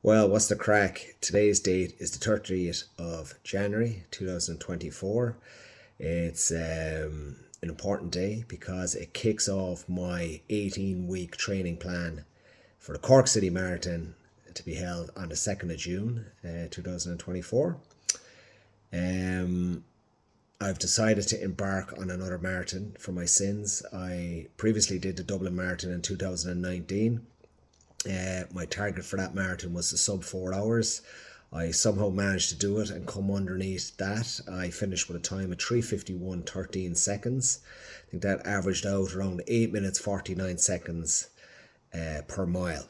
Well, what's the crack? Today's date is the 30th of January 2024. It's an important day because it kicks off my 18-week training plan for the Cork City Marathon to be held on the 2nd of June 2024. Um, I've decided to embark on another marathon for my sins. I previously did the Dublin Marathon in 2019. My target for that marathon was the sub 4 hours. I somehow managed to do it and come underneath that. I finished with a time of 3:51:13. I think that averaged out around 8 minutes 49 seconds per mile.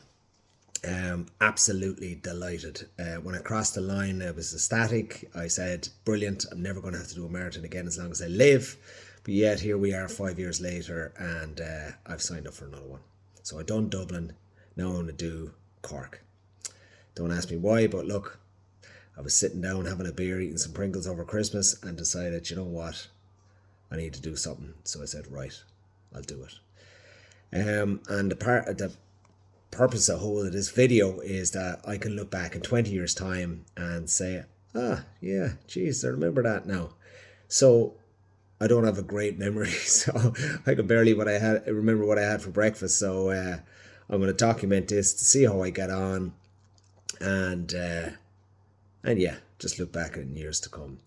Absolutely delighted. When I crossed the line, I was ecstatic. I said, brilliant, I'm never going to have to do a marathon again as long as I live. But yet, here we are 5 years later, and I've signed up for another one. So I done Dublin, now I'm going to do Cork. Don't ask me why, but look, I was sitting down having a beer, eating some Pringles over Christmas, and decided, you know what, I need to do something. So I said, right, I'll do it. And the purpose of whole of this video is that I can look back in 20 years time and say, yeah, geez, I remember that now. So I don't have a great memory, so I can barely remember what I had for breakfast. So I'm going to document this to see how I get on, and yeah, just look back in years to come.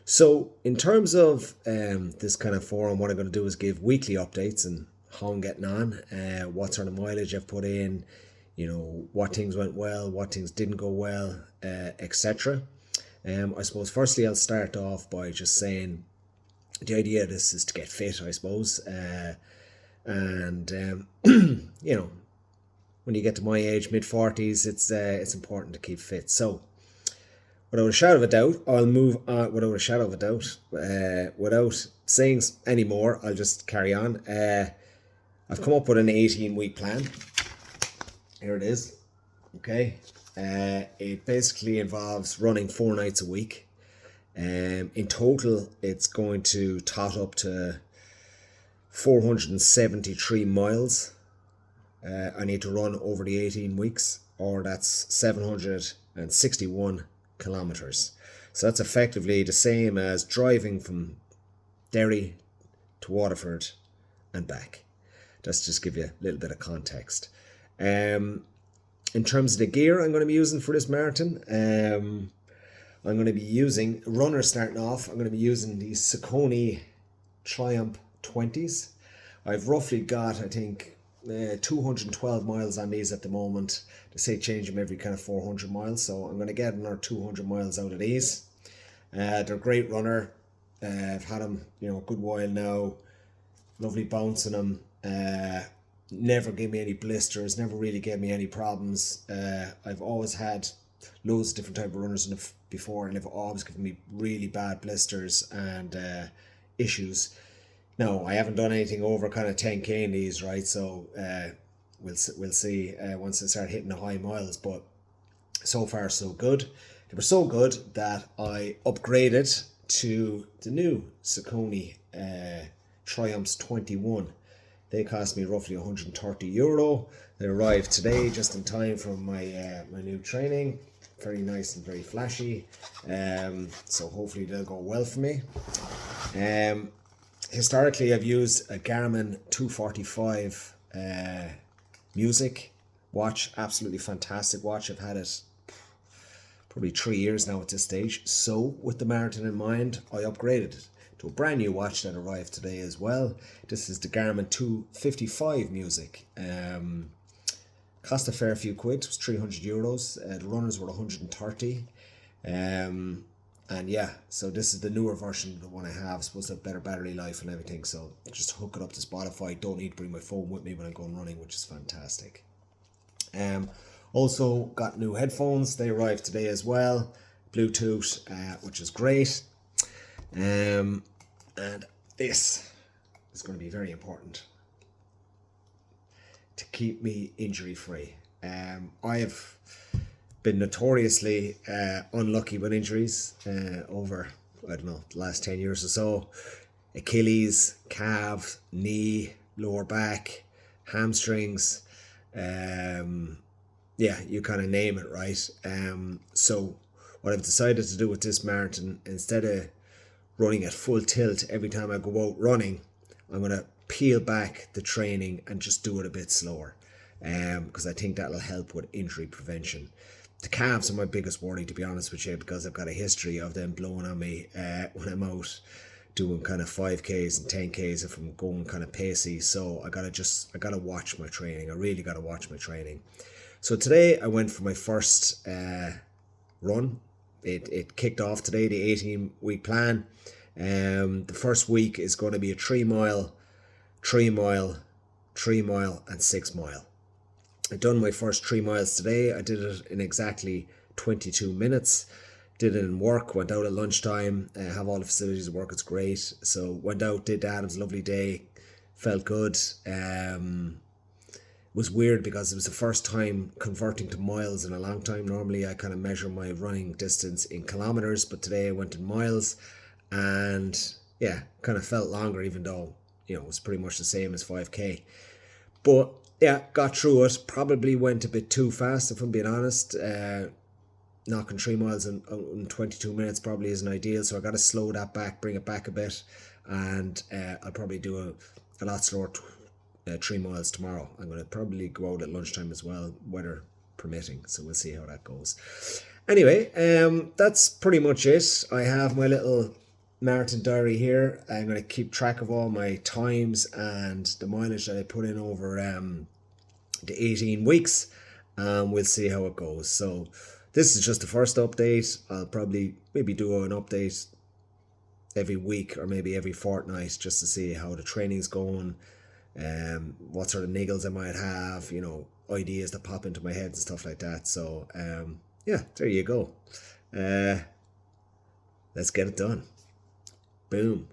So in terms of this kind of forum, what I'm going to do is give weekly updates and how I'm getting on, what sort of mileage I've put in, what things went well, what things didn't go well, etc. I suppose firstly I'll start off by just saying the idea of this is to get fit, I suppose, and when you get to my age, mid-40s, it's important to keep fit. So without a shadow of a doubt, I'll move on. Without saying any more, I'll just carry on. I've come up with an 18-week plan. Here it is. Okay. It basically involves running 4 nights a week. In total, it's going to tot up to 473 miles. I need to run over the 18 weeks, or that's 761 kilometers. So that's effectively the same as driving from Derry to Waterford and back. Just give you a little bit of context. In terms of the gear I'm going to be using for this marathon, I'm going to be using, runners starting off, I'm going to be using these Saucony Triumph 20s. I've roughly got, I think, 212 miles on these at the moment. They say change them every kind of 400 miles, so I'm going to get another 200 miles out of these. They're a great runner. I've had them, a good while now. Lovely bounce in them. Never gave me any blisters. Never really gave me any problems. I've always had loads of different type of runners in before, and they've always given me really bad blisters and issues. No, I haven't done anything over kind of 10k in these, right? So we'll see once I start hitting the high miles. But so far, so good. They were so good that I upgraded to the new Saucony Triumphs 21. They cost me roughly €130. They arrived today just in time for my my new training. Very nice and very flashy. So hopefully they'll go well for me. Historically, I've used a Garmin 245 music watch. Absolutely fantastic watch. I've had it probably 3 years now at this stage. So with the marathon in mind, I upgraded it to a brand new watch that arrived today as well. This is the Garmin 255 music. Cost a fair few quid. It was €300. The runners were 130. And yeah, so this is the newer version of the one I have. Supposed to have better battery life and everything. So just hook it up to Spotify. Don't need to bring my phone with me when I'm going running, which is fantastic. Also got new headphones. They arrived today as well. Bluetooth, which is great. And this is going to be very important to keep me injury free. I have been notoriously unlucky with injuries over, I don't know, the last 10 years or so. Achilles, calf, knee, lower back, hamstrings, yeah, you kind of name it, right? So what I've decided to do with this marathon, instead of running at full tilt every time I go out running, I'm gonna peel back the training and just do it a bit slower, because I think that'll help with injury prevention. The calves are my biggest worry, to be honest with you, because I've got a history of them blowing on me when I'm out doing kind of 5Ks and 10Ks if I'm going kind of pacey. So I gotta watch my training. I really gotta watch my training. So today I went for my first run. It kicked off today, the 18-week plan. The first week is going to be a 3 mile, 3 mile, 3 mile, and 6 mile. I done my first 3 miles today. I did it in exactly 22 minutes. Did it in work, went out at lunchtime, have all the facilities at work, it's great. So went out, did that, it was a lovely day, felt good. It was weird because it was the first time converting to miles in a long time. Normally I kind of measure my running distance in kilometers, but today I went in miles, and yeah, kind of felt longer, even though, it was pretty much the same as 5K. But yeah, got through it. Probably went a bit too fast, if I'm being honest. Knocking 3 miles in 22 minutes probably isn't ideal, so I got to slow that back, bring it back a bit, and I'll probably do a lot slower 3 miles tomorrow. I'm going to probably go out at lunchtime as well, weather permitting, so we'll see how that goes. Anyway, that's pretty much it. I have my little marathon diary here. I'm going to keep track of all my times and the mileage that I put in over the 18 weeks, and we'll see how it goes. So this is just the first update. I'll probably maybe do an update every week or maybe every fortnight, just to see how the training's going, what sort of niggles I might have, ideas that pop into my head and stuff like that. So yeah, there you go. Let's get it done. Boom.